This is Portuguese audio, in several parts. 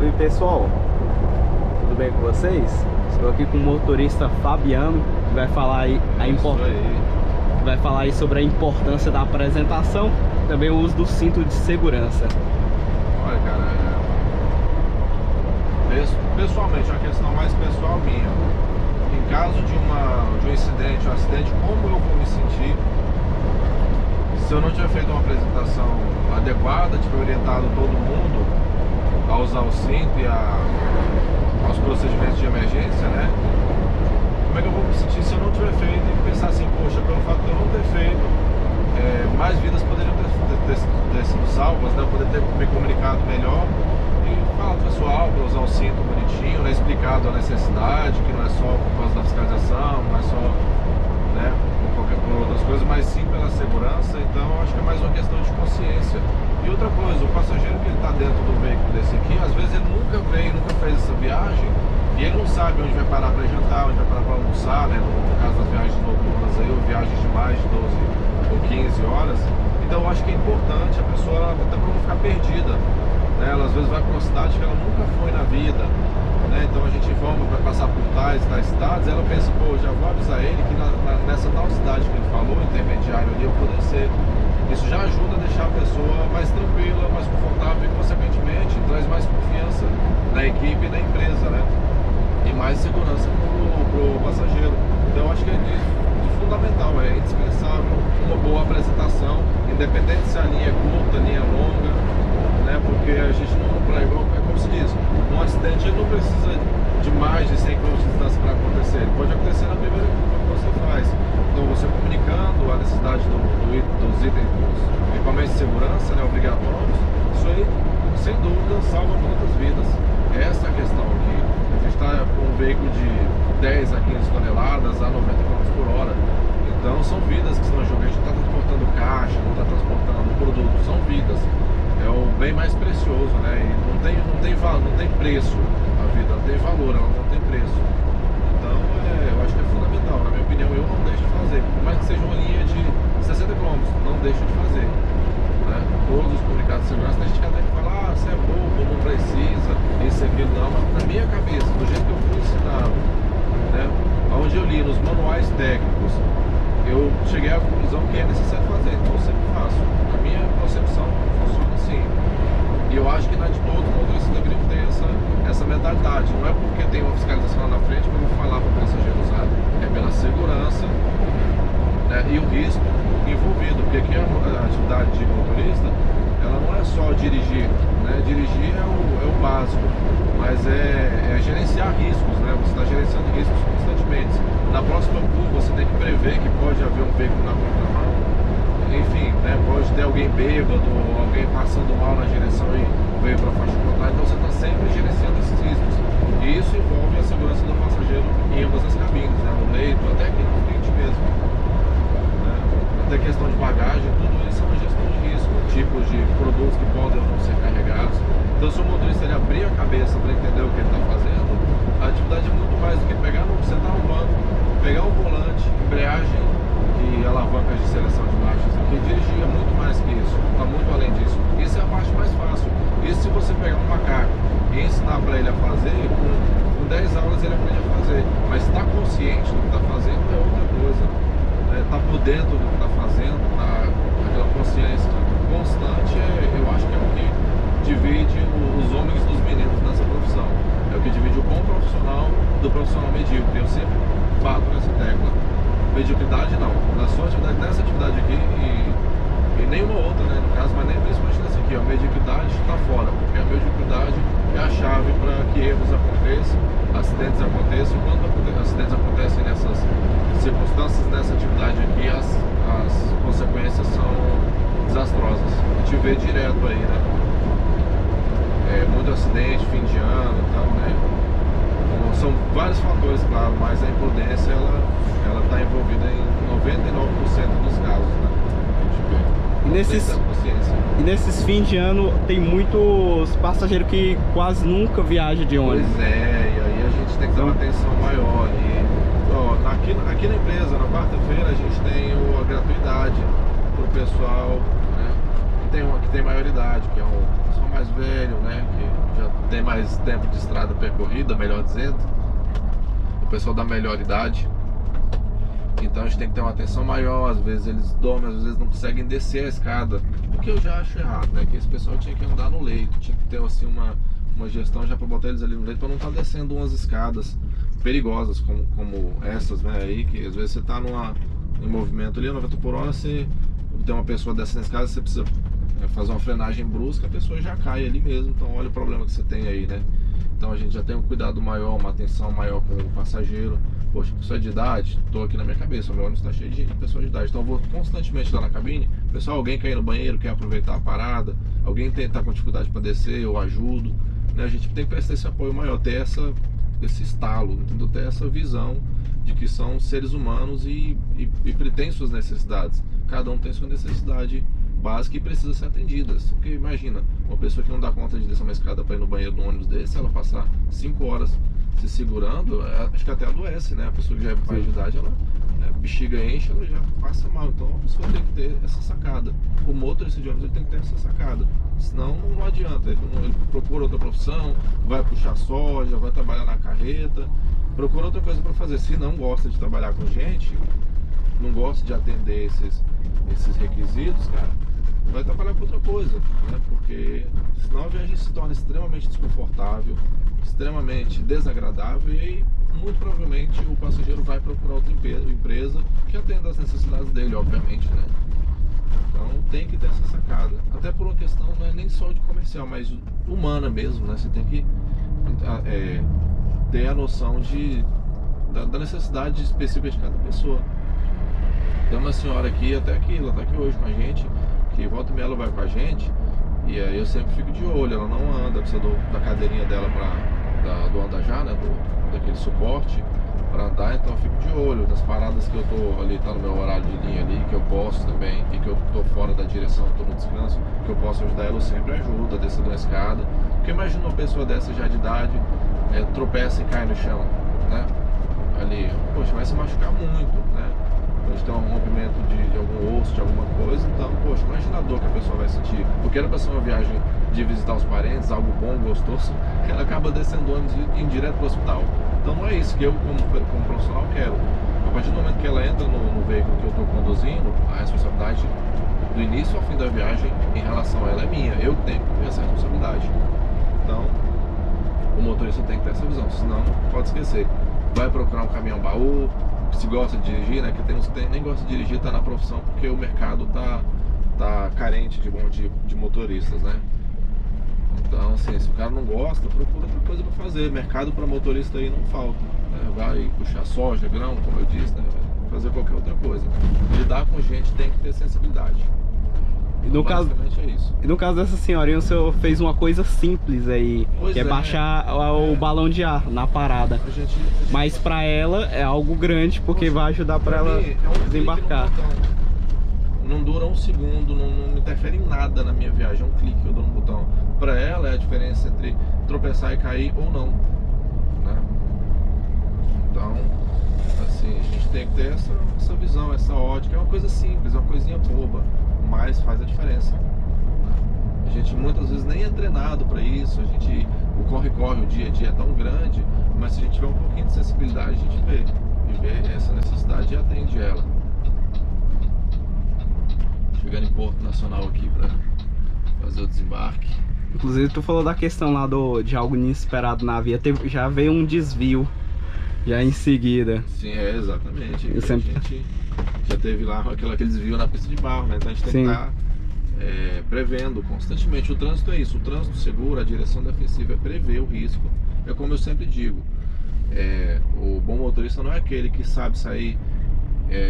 Salve pessoal, tudo bem com vocês? Estou aqui com o motorista Fabiano, que vai falar aí sobre a importância da apresentação e também o uso do cinto de segurança. Olha, cara, pessoalmente, é uma questão mais pessoal minha. Em caso de um acidente, como eu vou me sentir se eu não tiver feito uma apresentação adequada, tiver orientado todo mundo a usar o cinto e aos procedimentos de emergência, né? Como é que eu vou me sentir se eu não tiver feito e pensar assim, poxa, pelo fato de eu não ter feito, mais vidas poderiam ter sido salvas, né? Eu poderia ter me comunicado melhor e falar pro pessoal para usar o cinto bonitinho, né? Explicado a necessidade, que não é só por causa da fiscalização, não é só, né, por outras coisas, mas sim pela segurança. Então eu acho que é mais uma questão de consciência. E outra coisa, o passageiro que ele está dentro do veículo desse aqui, às vezes ele nunca fez essa viagem e ele não sabe onde vai parar para jantar, onde vai parar para almoçar, né? No caso das viagens noturnas aí, ou viagens de mais de 12 ou 15 horas. Então eu acho que é importante a pessoa, até para não ficar perdida, né? Ela às vezes vai para uma cidade que ela nunca foi na vida, né? Então a gente informa para passar por tais cidades, ela pensa, pô, já vou avisar ele que nessa tal cidade que ele falou, intermediário ali, eu vou descer. Isso já ajuda a deixar a pessoa mais tranquila, mais confortável e, consequentemente, traz mais confiança na equipe e na empresa, né? E mais segurança pro passageiro. Então, eu acho que é de fundamental, é indispensável uma boa apresentação, independente se a linha é curta, a linha é longa, né? Porque a gente não, é como se diz, um acidente ele não precisa de mais de 100 km de distância para acontecer. Ele pode acontecer na primeira curva que você faz. Então, você comunicando a necessidade dos itens, dos equipamentos de segurança, né, obrigatórios, isso aí, sem dúvida, salva muitas vidas. Essa é a questão aqui. A gente está com um veículo de 10 a 15 toneladas a 90 km por hora. Então, são vidas que estão em jogo. A gente não está transportando caixa, não está transportando produto, são vidas. É o bem mais precioso, né? E não tem preço a vida, não tem valor, ela não tem preço. Então, eu acho que é fundamental. Na minha opinião, eu não deixo de fazer. Por mais que seja uma linha de 60 km, não deixo de fazer, né? Todos os comunicados de segurança, tem gente que até fala, você é bobo, não precisa, isso e aquilo. Não, mas na minha cabeça, do jeito que eu fui ensinado, né? Onde eu li nos manuais técnicos, eu cheguei à conclusão que é necessário fazer, então eu sempre faço. Na minha concepção, funciona assim. E eu acho que na de todos os motoristas deveriam ter essa mentalidade. Não é porque tem uma fiscalização lá na frente que eu vou falar para o passageiro usar. É pela segurança, né, e o risco envolvido. Porque aqui a atividade de motorista, ela não é só dirigir, né? Dirigir é o básico, mas é gerenciar riscos, né? Você está gerenciando riscos constantemente. Na próxima curva você tem que prever que pode haver um veículo na contramão. Enfim, né, pode ter alguém bêbado, alguém passando mal na direção e veio para a faixa contrária. Então você está sempre gerenciando esses riscos. E isso envolve a segurança do passageiro em ambas as cabines, né, no leito, até aqui no frente mesmo, né? Até questão de bagagem, tudo isso é uma gestão de risco, tipos de produtos que podem ou não ser carregados. Então, se o motorista ele abrir a cabeça para entender o que ele está fazendo, a atividade é muito mais do que sentar no banco, pegar um volante, embreagem e alavancas de seleção de marchas. Aqui dirigir é muito mais que isso, está muito além disso. Isso é a parte mais fácil. Isso se você pegar um macaco e ensinar para ele a fazer, com 10 aulas ele aprende a fazer. Mas estar consciente do que está fazendo é outra coisa. Estar por dentro do que está fazendo, aquela consciência constante, eu acho que é o que divide os homens dos meninos nessa profissão. É o que divide o bom profissional do profissional medíocre. Eu sempre bato nessa tecla. Mediocridade não, na sua atividade, nessa atividade aqui e nenhuma outra, né, no caso, mas nem principalmente nessa aqui, a mediocridade está fora, porque a mediocridade é a chave para que erros aconteçam, acidentes aconteçam. Quando acidentes acontecem nessas circunstâncias, nessa atividade aqui, as consequências são desastrosas. A gente vê direto aí, né, muito acidente, fim de ano, então, né, são vários fatores, claro, mas a imprudência, ela está envolvida em 99% dos casos, né? E nesses fins de ano tem muitos passageiros que quase nunca viajam de ônibus. Pois é, e aí a gente tem que dar uma atenção maior. Aqui na empresa, na quarta-feira, a gente tem a gratuidade para o pessoal, né, que tem maioridade, que é o pessoal mais velho, né, que já tem mais tempo de estrada percorrida, melhor dizendo, o pessoal da melhor idade. Então a gente tem que ter uma atenção maior. Às vezes eles dormem, às vezes não conseguem descer a escada, o que eu já acho errado, né? Que esse pessoal tinha que andar no leito, tinha que ter assim uma gestão já para botar eles ali no leito, para não estar descendo umas escadas perigosas como essas, né? Aí que às vezes você está em movimento ali, 90 por hora, você tem uma pessoa descendo a escada, você precisa fazer uma frenagem brusca, a pessoa já cai ali mesmo. Então olha o problema que você tem aí, né? Então a gente já tem um cuidado maior, uma atenção maior com o passageiro. Poxa, pessoa de idade, estou aqui na minha cabeça, o meu ônibus está cheio de pessoas de idade, então eu vou constantemente lá na cabine. Pessoal, alguém quer ir no banheiro, quer aproveitar a parada, alguém está com dificuldade para descer, eu ajudo, né? A gente tem que prestar esse apoio maior, ter esse estalo, entendeu? Ter essa visão de que são seres humanos e têm suas necessidades. Cada um tem sua necessidade básica e precisa ser atendidas. Porque imagina, uma pessoa que não dá conta de descer uma escada para ir no banheiro num ônibus desse, ela passar 5 horas se segurando, acho que até adoece, né? A pessoa que já é mais de idade, ela bexiga enche, ela já passa mal. Então a pessoa tem que ter essa sacada. O motorista de ônibus, ele tem que ter essa sacada. Senão não adianta, ele procura outra profissão, vai puxar soja, vai trabalhar na carreta, procura outra coisa para fazer. Se não gosta de trabalhar com gente, não gosta de atender esses requisitos, cara, vai trabalhar com outra coisa, né? Porque senão a viagem se torna extremamente desconfortável, extremamente desagradável, e aí muito provavelmente o passageiro vai procurar outra empresa que atenda às necessidades dele, obviamente, né? Então tem que ter essa sacada, até por uma questão não é nem só de comercial, mas humana mesmo, né? Você tem que ter a noção da necessidade específica de cada pessoa. Tem uma senhora aqui, até aqui, ela está aqui hoje com a gente, que volta e meia ela vai com a gente, e aí eu sempre fico de olho. Ela não anda, precisa da cadeirinha dela do andar já, né, daquele suporte para andar, então eu fico de olho nas paradas que eu tô ali, tá no meu horário de linha ali, que eu posso também, e que eu tô fora da direção, tô no descanso, que eu posso ajudar ela, eu sempre ajudo a descer da escada. Porque imagina uma pessoa dessa já de idade, tropeça e cai no chão, né, ali, poxa, vai se machucar muito, né? Pode ter um rompimento de algum osso, de alguma coisa. Então, poxa, imagina a dor que a pessoa vai sentir. Porque era para ser uma viagem de visitar os parentes, algo bom, gostoso, ela acaba descendo ônibus e indo direto para o hospital. Então não é isso que eu, como profissional, quero. A partir do momento que ela entra no veículo que eu estou conduzindo, a responsabilidade do início ao fim da viagem em relação a ela é minha. Eu tenho que ter essa responsabilidade. Então, o motorista tem que ter essa visão, senão pode esquecer. Vai procurar um caminhão baú, se gosta de dirigir, né? Que tem uns que nem gosta de dirigir, tá na profissão porque o mercado tá carente de motoristas, né? Então, assim, se o cara não gosta, procura outra coisa para fazer. Mercado para motorista aí não falta, né? Vai puxar soja, grão, como eu disse, né? Vai fazer qualquer outra coisa. Lidar com gente tem que ter sensibilidade. E no caso, é isso. E no caso dessa senhorinha, o senhor fez uma coisa simples aí, que é baixar o balão de ar na parada. Mas pra ela é algo grande, porque vai ajudar pra ela desembarcar. Não dura um segundo, não interfere em nada na minha viagem, é um clique que eu dou no botão. Pra ela é a diferença entre tropeçar e cair ou não, né? Então, assim, a gente tem que ter essa visão, essa ótica. É uma coisa simples, é uma coisinha boba, mas faz a diferença. A gente muitas vezes nem é treinado para isso. O corre-corre, o dia a dia é tão grande, mas se a gente tiver um pouquinho de sensibilidade, a gente vê essa necessidade e atende ela. Chegando em Porto Nacional aqui para fazer o desembarque. Inclusive tu falou da questão lá de algo inesperado na via, já veio um desvio já em seguida. Sim, exatamente. A gente já teve lá aquele desvio na pista de barro, né? Então a gente tem que estar prevendo constantemente. O trânsito é isso, o trânsito seguro, a direção defensiva é prever o risco. É como eu sempre digo, o bom motorista não é aquele que sabe sair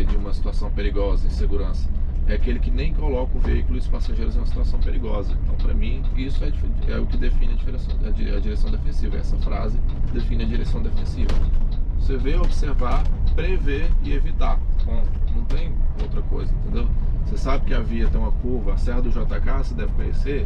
de uma situação perigosa, insegurança. É aquele que nem coloca o veículo e os passageiros em uma situação perigosa. Então, para mim, isso é o que define a direção defensiva. Essa frase define a direção defensiva. Você vê, observar, prever e evitar. Bom, não tem outra coisa, entendeu? Você sabe que a via tem uma curva, a Serra do JK, você deve conhecer.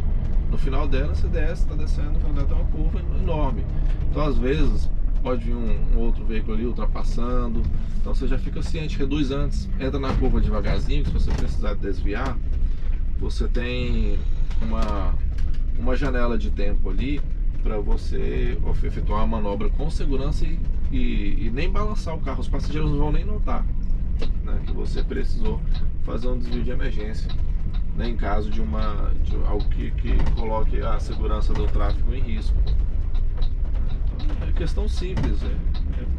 No final dela, você desce, está descendo, no final dela tem uma curva enorme. Então, às vezes, pode vir um outro veículo ali ultrapassando. Então você já fica ciente, reduz antes, entra na curva devagarzinho, que se você precisar desviar, você tem uma janela de tempo ali para você efetuar uma manobra com segurança e nem balançar o carro. Os passageiros não vão nem notar, né, que você precisou fazer um desvio de emergência, né, em caso de algo que coloque a segurança do tráfego em risco. Então, é questão simples,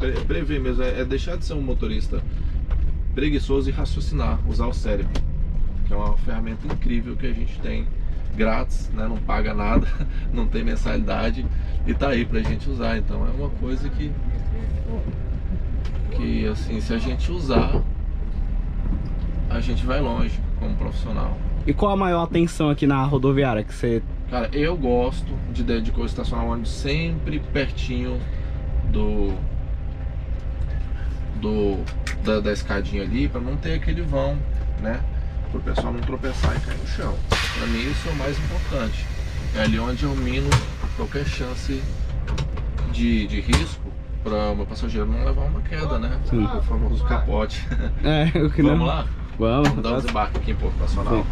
é prever mesmo, é deixar de ser um motorista preguiçoso e raciocinar, usar o cérebro, que é uma ferramenta incrível que a gente tem grátis, né? Não paga nada, não tem mensalidade e tá aí pra gente usar. Então é uma coisa que assim, se a gente usar, a gente vai longe como profissional. E qual a maior atenção aqui na rodoviária que você... Cara, eu gosto de estacionar o ônibus sempre pertinho da escadinha ali, para não ter aquele vão, né? Para o pessoal não tropeçar e cair no chão. Para mim isso é o mais importante. É ali onde eu mino qualquer chance de risco para o meu passageiro não levar uma queda, né? Sim. O famoso capote. O que não... Vamos lá? Vamos dar um desembarque aqui em Porto Nacional. Sim.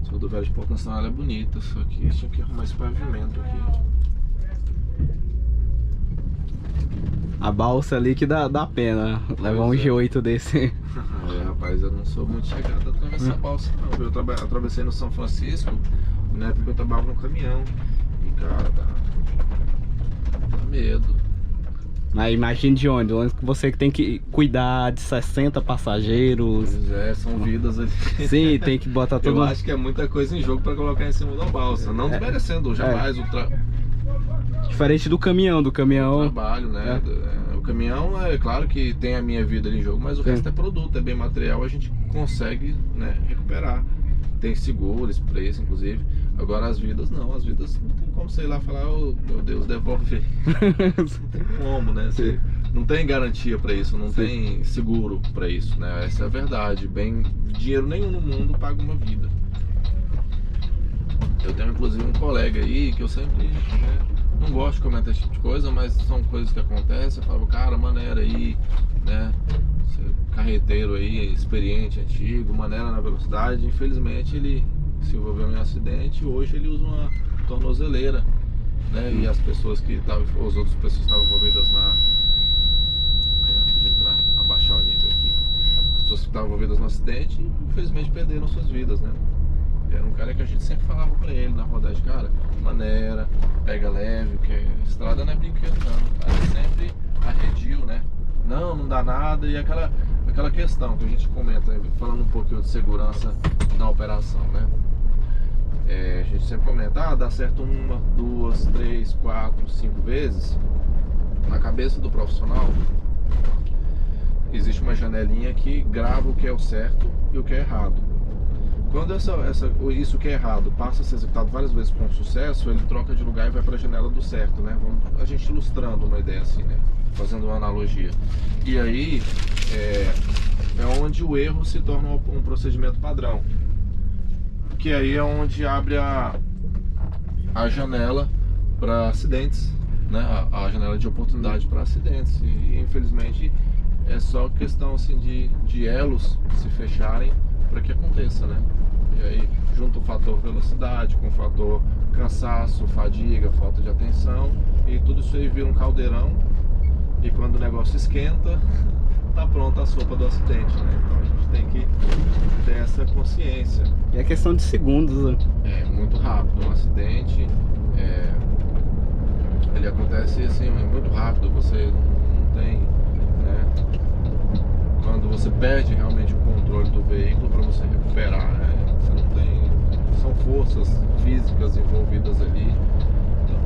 A rodoviária de Porto Nacional é bonita, só que tinha que arrumar esse pavimento aqui. A balsa ali que dá pena levar um G8 desse. Rapaz, eu não sou muito chegado a atravessar a balsa não. Eu atravessei no São Francisco, na época eu trabalhava no caminhão. E cara, dá medo. Mas imagine de onde? Onde você que tem que cuidar de 60 passageiros. Pois é, são vidas ali. Sim, tem que botar tudo. Eu acho que é muita coisa em jogo para colocar em cima da balsa. Não desmerecendo jamais Diferente do caminhão, o trabalho, né? O caminhão, é claro que tem a minha vida ali em jogo, mas o resto é produto, é bem material, a gente consegue, né, recuperar. Tem seguro, preço, inclusive. Agora as vidas não tem como, sei lá, falar, oh, meu Deus, devolve. Não tem como, né? Você não tem garantia para isso, não tem seguro para isso, né? Essa é a verdade. Dinheiro nenhum no mundo paga uma vida. Eu tenho inclusive um colega aí que eu sempre, né, não gosto de comentar esse tipo de coisa, mas são coisas que acontecem. Eu falo, cara, maneira aí, né? Carreteiro aí, experiente, antigo, maneira na velocidade. Infelizmente ele se envolveu em um acidente e hoje ele usa uma tornozeleira, né? E as pessoas que estavam, as outras pessoas que estavam envolvidas deixa eu entrar, abaixar o nível aqui. As pessoas que estavam envolvidas no acidente, infelizmente perderam suas vidas, né? Era um cara que a gente sempre falava pra ele na rodagem, cara, maneira, pega leve, porque a estrada não é brinquedo não. O cara sempre arredio, né? Não dá nada, e aquela questão que a gente comenta, falando um pouquinho de segurança na operação, né? A gente sempre comenta, dá certo 1, 2, 3, 4, 5 vezes. Na cabeça do profissional existe uma janelinha que grava o que é o certo e o que é errado. Quando isso que é errado passa a ser executado várias vezes com sucesso, ele troca de lugar e vai para a janela do certo, né? A gente ilustrando uma ideia assim, né? Fazendo uma analogia. E aí é onde o erro se torna um procedimento padrão. Que aí é onde abre a janela para acidentes, né? A janela de oportunidade para acidentes. E infelizmente é só questão assim de elos se fecharem para que aconteça, né? E aí junta o fator velocidade com o fator cansaço, fadiga, falta de atenção, e tudo isso aí vira um caldeirão. E quando o negócio esquenta, tá pronta a sopa do acidente, né? Então a gente tem que ter essa consciência. E é questão de segundos, né? É muito rápido um acidente, ele acontece assim, muito rápido, você não tem, né? Quando você perde realmente o controle do veículo para você recuperar, né? Você não tem, são forças físicas envolvidas ali, então,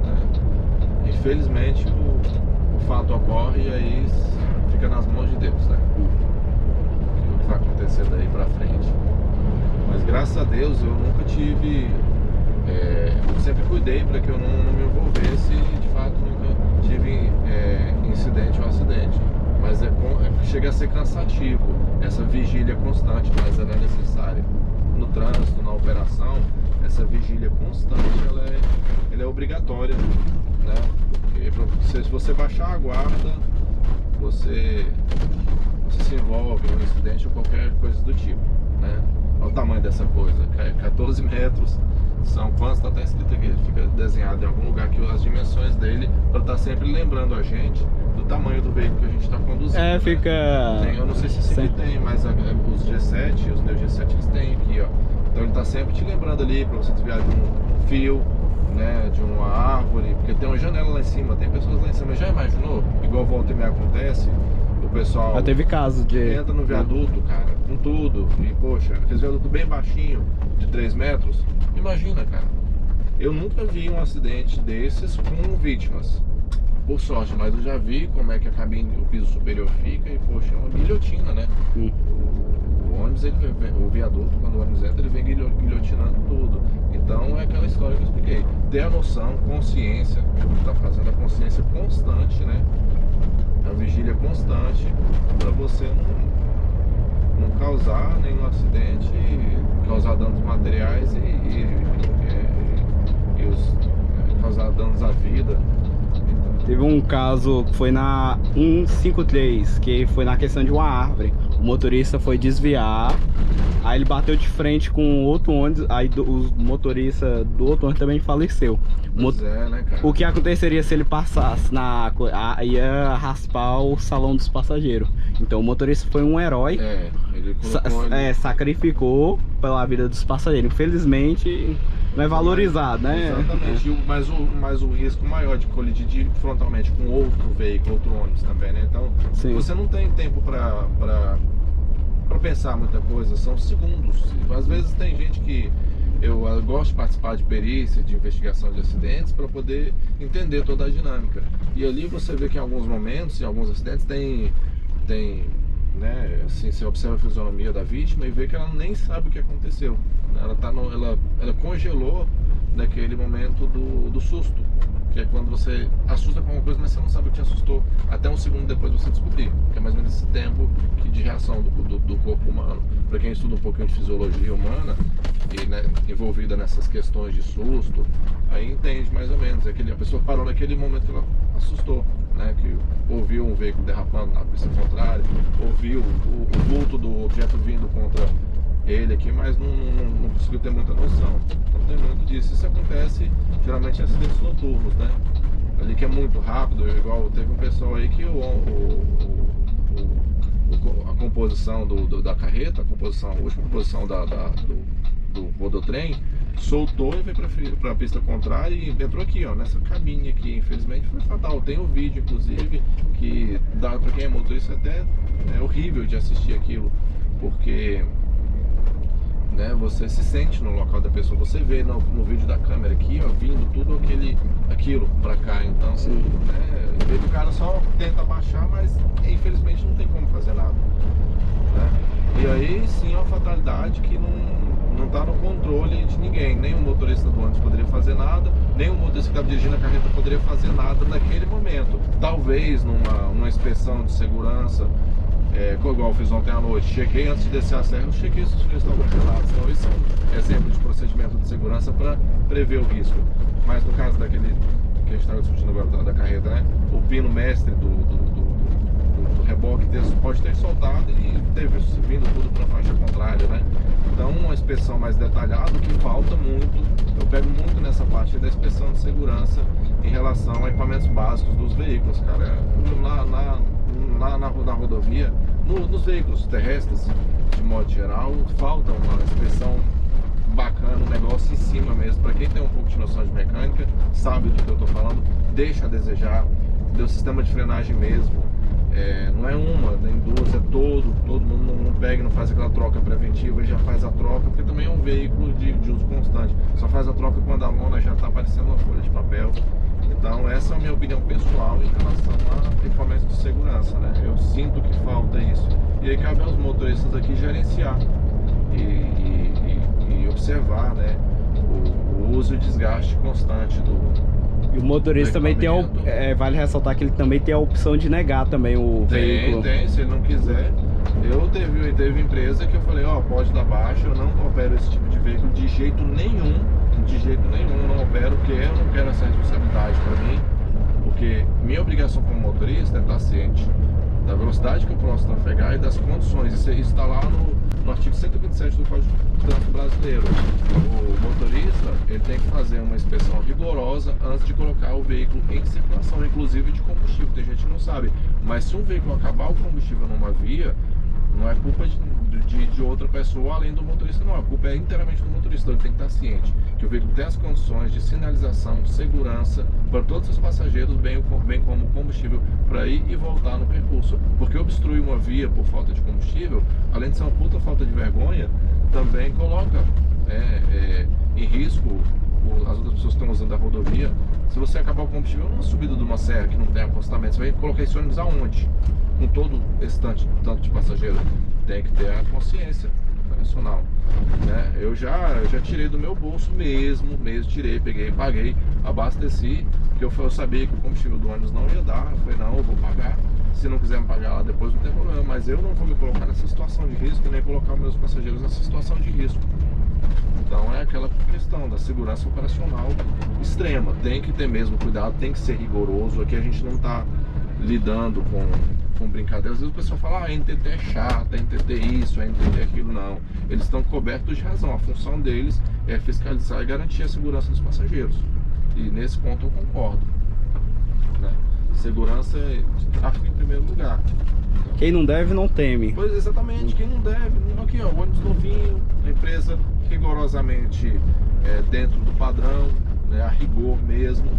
né? Infelizmente o fato ocorre e aí fica nas mãos de Deus, né? O que vai acontecer daí pra frente. Mas graças a Deus eu nunca tive, eu sempre cuidei para que eu não me envolvesse e de fato nunca tive incidente ou acidente. Mas chega a ser cansativo essa vigília constante, mas ela é necessária. No trânsito, na operação, essa vigília constante ela é obrigatória, né? Porque se você baixar a guarda, você você se envolve em um incidente ou qualquer coisa do tipo, né? Olha o tamanho dessa coisa, 14 metros. São quantos? Tá até escrito aqui, fica desenhado em algum lugar aqui as dimensões dele, para estar sempre lembrando a gente do tamanho do veículo que a gente está conduzindo. É, fica... Tem, eu não sei se esse aqui tem, mas os G7, os Neo G7 eles têm aqui, ó. Então ele tá sempre te lembrando ali para você desviar de um fio, né, de uma árvore, porque tem uma janela lá em cima, tem pessoas lá em cima. Já imaginou? Igual volta e meia acontece, o pessoal Já teve caso de... entra no viaduto, cara, com tudo, e poxa, aquele viaduto bem baixinho, de 3 metros, imagina, cara. Eu nunca vi um acidente desses com vítimas, por sorte, mas eu já vi como é que a cabine, o piso superior fica e, poxa, é uma guilhotina, né? O ônibus, o viaduto, quando o ônibus entra, ele vem guilhotinando tudo. Então é aquela história que eu expliquei. Ter a noção, consciência, tá fazendo a consciência constante, né? A vigília constante, para você não causar nenhum acidente, causar danos materiais e causar danos à vida. Teve um caso que foi na 153, que foi na questão de uma árvore. O motorista foi desviar, aí ele bateu de frente com outro ônibus, aí o motorista do outro ônibus também faleceu. Né, cara? O que aconteceria se ele passasse ia raspar o salão dos passageiros. Então o motorista foi um herói, ele sacrificou pela vida dos passageiros. Infelizmente não é valorizado, né? Exatamente, mas o risco maior de colidir frontalmente com outro veículo, outro ônibus também, né? Então, sim, você não tem tempo para pensar muita coisa, são segundos. Às vezes tem gente que... Eu gosto de participar de perícia, de investigação de acidentes, para poder entender toda a dinâmica. E ali você vê que em alguns momentos, em alguns acidentes, tem né, assim, você observa a fisionomia da vítima e vê que ela nem sabe o que aconteceu. Ela congelou naquele momento do susto, que é quando você assusta com alguma coisa, mas você não sabe o que te assustou. Até um segundo depois você descobrir, que é mais ou menos esse tempo de reação do corpo humano. Para quem estuda um pouquinho de fisiologia humana e, né, envolvida nessas questões de susto, aí entende mais ou menos. A pessoa parou naquele momento que ela assustou, né, que ouviu um veículo derrapando na pista contrária, ouviu o vulto do objeto vindo contra ele aqui, mas não conseguiu ter muita noção. Então tem muito disso. Isso acontece geralmente em acidentes noturnos, né? Ali que é muito rápido, igual teve um pessoal aí que a composição da carreta, a última composição do rodotrem, soltou e veio para a pista contrária e entrou aqui, ó, nessa cabine aqui. Infelizmente foi fatal. Tem um vídeo, inclusive, que dá para quem é motorista até é horrível de assistir aquilo, porque, né, você se sente no local da pessoa, você vê no vídeo da câmera aqui, ó, vindo tudo aquilo pra cá. Então, né, em vez do cara só tenta baixar, mas infelizmente não tem como fazer nada, né? E aí sim é uma fatalidade que não tá no controle de ninguém. Nem o motorista do ônibus poderia fazer nada, nem o motorista que estava dirigindo a carreta poderia fazer nada naquele momento. Talvez numa inspeção de segurança, igual eu fiz ontem à noite, cheguei antes de descer a serra, não cheguei se os freios estavam congelados. Então isso é um exemplo de procedimento de segurança para prever o risco. Mas no caso daquele que a gente estava discutindo agora da carreta, né, o pino mestre do reboque pode ter soltado e ter vindo tudo para a faixa contrária, né? Então uma inspeção mais detalhada, que falta muito. Eu pego muito nessa parte da inspeção de segurança em relação a equipamentos básicos dos veículos, cara. Na rodovia, nos veículos terrestres, de modo geral, falta uma inspeção bacana, um negócio em cima mesmo. Para quem tem um pouco de noção de mecânica, sabe do que eu tô falando, deixa a desejar. Deu sistema de frenagem mesmo. Não é uma, nem duas, é todo mundo não pega e não faz aquela troca preventiva e já faz a troca, porque também é um veículo de uso constante. Só faz a troca quando a lona já está aparecendo uma folha de papel. Então essa é a minha opinião pessoal em relação a equipamentos de segurança, né? Eu sinto que falta isso. E aí cabe aos motoristas aqui gerenciar e observar, né, o uso e desgaste constante E o motorista também tem vale ressaltar que ele também tem a opção de negar também o veículo. Tem, se ele não quiser. Teve empresa que eu falei, pode dar baixa, eu não opero esse tipo de veículo de jeito nenhum, eu não opero, porque eu não quero essa responsabilidade para mim, porque minha obrigação como motorista é estar ciente da velocidade que eu posso trafegar e das condições. Isso está lá no artigo 127 do Código de Trânsito Brasileiro. O motorista, ele tem que fazer uma inspeção rigorosa antes de colocar o veículo em circulação, inclusive de combustível. Tem gente que não sabe, mas se um veículo acabar o combustível numa via, não é culpa de outra pessoa além do motorista, não. A culpa é inteiramente do motorista. Então ele tem que estar ciente que o veículo tem as condições de sinalização, segurança para todos os passageiros, bem como combustível para ir e voltar no percurso. Porque obstruir uma via por falta de combustível, além de ser uma puta falta de vergonha, também coloca em risco as outras pessoas que estão usando a rodovia. Se você acabar o combustível numa subida de uma serra que não tem acostamento, você vai colocar esse ônibus aonde? Com todo esse tanto de passageiros. Tem que ter a consciência operacional, né? Eu já tirei do meu bolso mesmo tirei, peguei, paguei, abasteci, porque eu sabia que o combustível do ônibus não ia dar. Eu falei, não, eu vou pagar. Se não quiser me pagar lá depois, não tem problema, mas eu não vou me colocar nessa situação de risco, nem colocar meus passageiros nessa situação de risco. Então é aquela questão da segurança operacional extrema. Tem que ter mesmo cuidado, tem que ser rigoroso. Aqui a gente não está lidando com brincadeira. Às vezes o pessoal fala, a NTT é chata, a NTT isso, a NTT aquilo. Não, eles estão cobertos de razão. A função deles é fiscalizar e garantir a segurança dos passageiros. E nesse ponto eu concordo, né? Segurança é tráfego em primeiro lugar. Quem não deve não teme. Pois exatamente, quem não deve. Aqui ó, o ônibus novinho, a empresa rigorosamente dentro do padrão, né, a rigor mesmo.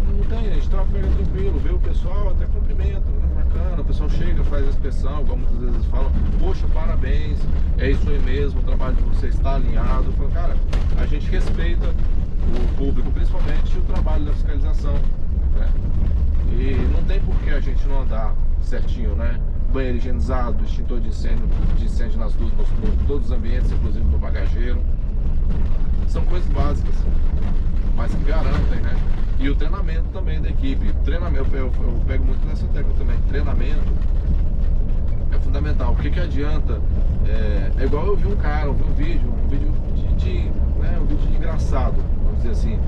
Não tem, a gente trafega tranquilo, vê o pessoal, até cumprimenta, bacana, o pessoal chega, faz a inspeção, igual muitas vezes falam, poxa, parabéns, é isso aí mesmo, o trabalho de você está alinhado. Eu falo, cara, a gente respeita o público, principalmente o trabalho da fiscalização, né? E não tem por que a gente não andar certinho, né? Banheiro higienizado, extintor de incêndio nas luzes, em todos os ambientes, inclusive no bagageiro. São coisas básicas, mas que garantem, né? E o treinamento também da equipe. Treinamento, eu pego muito nessa tecla também. Treinamento é fundamental. O que adianta? É igual eu vi um vídeo né, um vídeo engraçado, vamos dizer assim.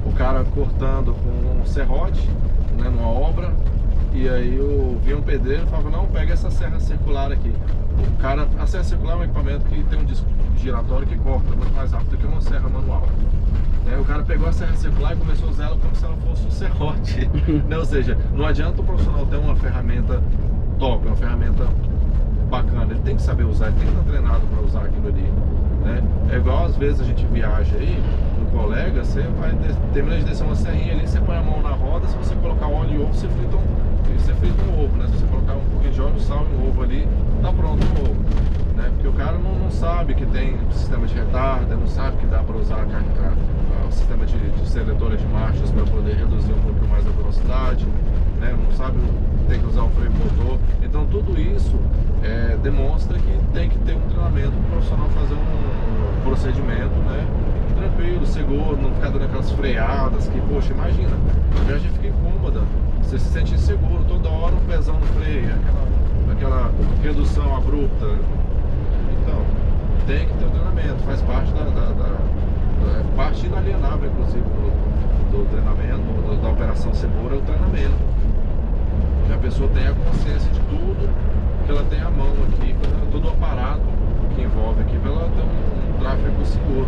O cara cortando com um serrote, né, numa obra. E aí eu vi um pedreiro e falava, não, pega essa serra circular aqui. A serra circular é um equipamento que tem um disco giratório que corta muito mais rápido que uma serra manual. O cara pegou a serra circular e começou a usar ela como se ela fosse um serrote. Né? Ou seja, não adianta o profissional ter uma ferramenta top, uma ferramenta bacana. Ele tem que saber usar, ele tem que estar treinado para usar aquilo ali, né? É igual às vezes a gente viaja aí, um colega, você vai terminar de descer uma serrinha ali, você põe a mão na roda, se você colocar óleo e ovo, você frita um ovo, né? Se você colocar um pouquinho de óleo, sal e um ovo ali, tá pronto o ovo, né? Porque o cara não sabe que tem sistema de retarda, não sabe que dá para usar o sistema de seletora de marchas para poder reduzir um pouco mais a velocidade, né? Não sabe que tem que usar o freio motor. Então tudo isso demonstra que tem que ter um treinamento para o profissional fazer um procedimento, né, tranquilo, seguro, não ficar dando aquelas freadas que, poxa, imagina, a viagem fica incômoda, você se sente inseguro, toda hora um pezão no freio, aquela redução abrupta. Então, tem que ter um treinamento, faz parte parte inalienável, inclusive, do treinamento, da operação segura, é o treinamento. Que a pessoa tenha consciência de tudo que ela tem à mão aqui, todo o aparato que envolve aqui, para ela ter um tráfego seguro.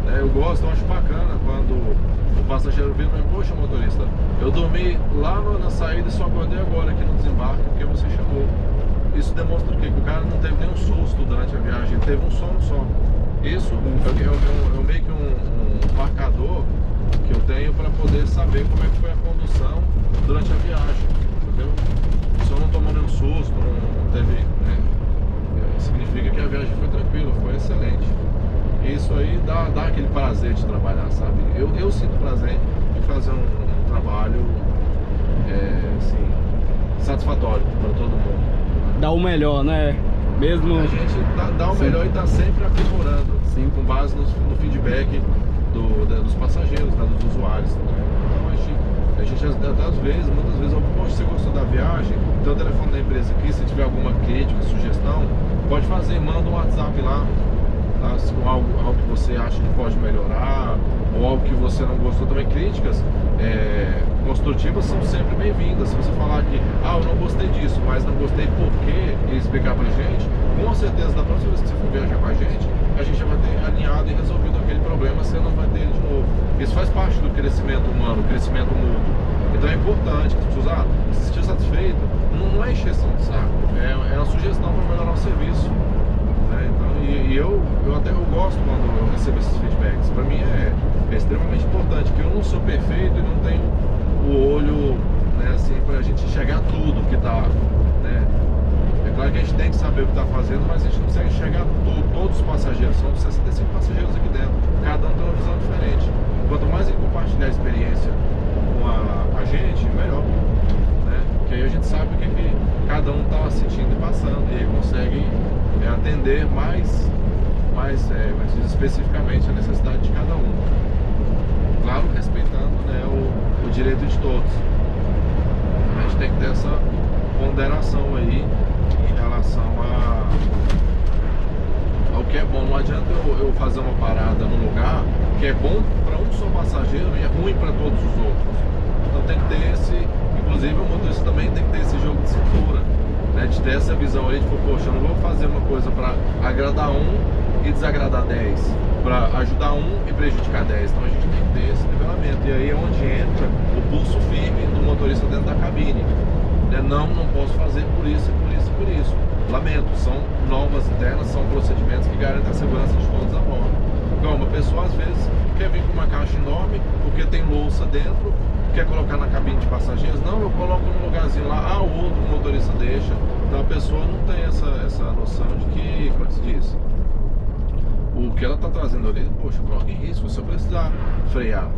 Eu acho bacana quando o passageiro vira e fala, poxa, motorista, eu dormi lá na saída e só acordei agora aqui no desembarque porque você chamou. Isso demonstra o quê? Que o cara não teve nenhum susto durante a viagem, ele teve um sono só. Isso é meio que um marcador que eu tenho para poder saber como é que foi a condução durante a viagem, entendeu? Se eu não tomou nenhum susto, não teve, né? Significa que a viagem foi tranquila, foi excelente. Isso aí dá aquele prazer de trabalhar, sabe? Eu sinto prazer de fazer um trabalho assim, satisfatório para todo mundo. Dá o melhor, né? Mesmo... A gente dá o melhor e está sempre aprimorando, com base no feedback dos passageiros, né, dos usuários. Né? Então a gente muitas vezes, poxa, você gostou da viagem, tem o telefone da empresa aqui, se tiver alguma crítica, sugestão, pode fazer, manda um WhatsApp lá, tá? Com algo que você acha que pode melhorar, ou algo que você não gostou também. Críticas construtivas são sempre bem-vindas. Se você falar que, eu não gostei disso, mas não gostei por quê, e explicar pra gente, com certeza da próxima vez que você for viajar com a gente já vai ter alinhado e resolvido aquele problema, você não vai ter ele de novo. Isso faz parte do crescimento humano, do crescimento mútuo. Então é importante que as pessoas, se sentir satisfeito, não é encheção de saco, é uma sugestão para melhorar o serviço, né? Então, eu gosto quando eu recebo esses feedbacks. Para mim é extremamente importante, que eu não sou perfeito e não tenho o olho, né, assim, para a gente enxergar tudo que tá, né? É claro que a gente tem que saber o que está fazendo, mas a gente não consegue enxergar todos os passageiros. São 65 passageiros aqui dentro, cada um tem uma visão diferente. Quanto mais ele compartilhar a experiência com a gente, melhor, né? Porque aí a gente sabe o que cada um está sentindo e passando, e aí consegue atender mais especificamente a necessidade de cada um. Claro, respeitando, né, o direito de todos. A gente tem que ter essa ponderação aí em relação ao que é bom. Não adianta eu fazer uma parada num lugar que é bom para um só passageiro e é ruim para todos os outros. Então tem que ter inclusive o motorista também tem que ter esse jogo de cintura, né, de ter essa visão aí de, poxa, eu não vou fazer uma coisa para agradar um e desagradar 10, para ajudar um e prejudicar 10. Então a gente tem que ter esse nivelamento, e aí é onde entra o pulso firme do motorista dentro da cabine. Não posso fazer por isso e por isso e por isso. Lamento, são normas internas, são procedimentos que garantem a segurança de todos a bordo. Então, uma pessoa às vezes quer vir com uma caixa enorme porque tem louça dentro, quer colocar na cabine de passageiros. Não, eu coloco num lugarzinho lá, o outro motorista deixa. Então a pessoa não tem essa noção de que, como se diz, o que ela está trazendo ali, poxa, coloca em risco se eu precisar frear.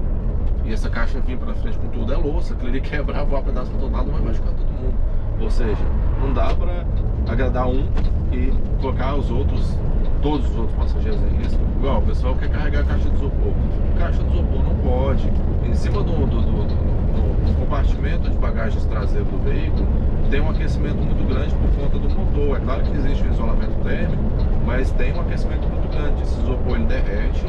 E essa caixa vir para frente com tudo é louça, aquilo ali quebrar, voar pedaço para todo lado, vai machucar todo mundo. Ou seja, não dá para agradar um e colocar todos os outros passageiros em risco. Igual, o pessoal quer carregar a caixa de isopor. Caixa de isopor não pode. Em cima do compartimento de bagagens traseiro do veículo tem um aquecimento muito grande por conta do motor. É claro que existe um isolamento térmico, mas tem um aquecimento muito grande. Esse isopor ele derrete,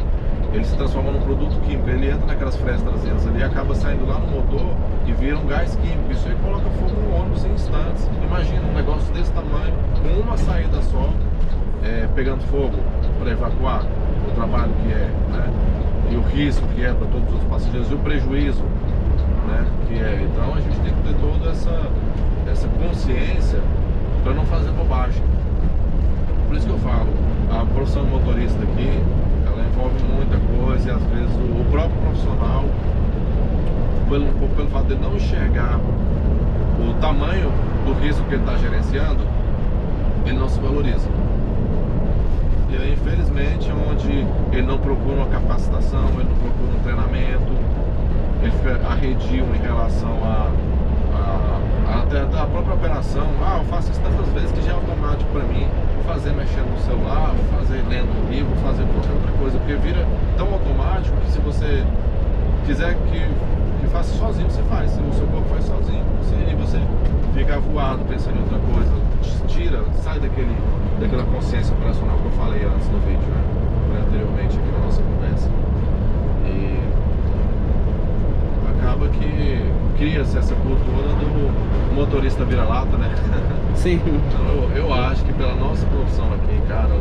ele se transforma num produto químico, ele entra naquelas frestas traseiras ali, acaba saindo lá no motor e vira um gás químico. Isso aí coloca fogo no ônibus em instantes. Imagina um negócio desse tamanho, com uma saída só, pegando fogo para evacuar, o trabalho que é, né? E o risco que é para todos os passageiros, e o prejuízo, né, que é. Então a gente tem que ter toda essa consciência para não fazer bobagem. Por isso que eu falo, a profissão de motorista aqui, ela envolve muita coisa, e às vezes o próprio profissional, pelo fato de não enxergar o tamanho do risco que ele está gerenciando, ele não se valoriza. E aí, infelizmente, onde ele não procura uma capacitação, ele não procura um treinamento, ele fica arredio em relação até a própria operação. Eu faço isso tantas vezes que já é automático para mim. Vou fazer mexendo no celular, vou fazer lendo um livro, vou fazer qualquer outra coisa, porque vira tão automático que, se você quiser que faça sozinho, você faz. O seu corpo faz sozinho, e você fica voado pensando em outra coisa. Sai daquela consciência operacional que eu falei antes no vídeo, né, anteriormente aqui na nossa conversa. E acaba que cria-se essa cultura do motorista vira-lata, né? Sim. Então eu acho que pela nossa profissão aqui, cara,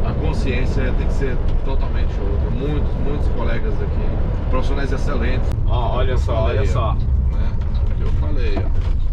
a consciência tem que ser totalmente outra. Muitos colegas aqui, profissionais excelentes. Olha só, né? Que eu falei, ó.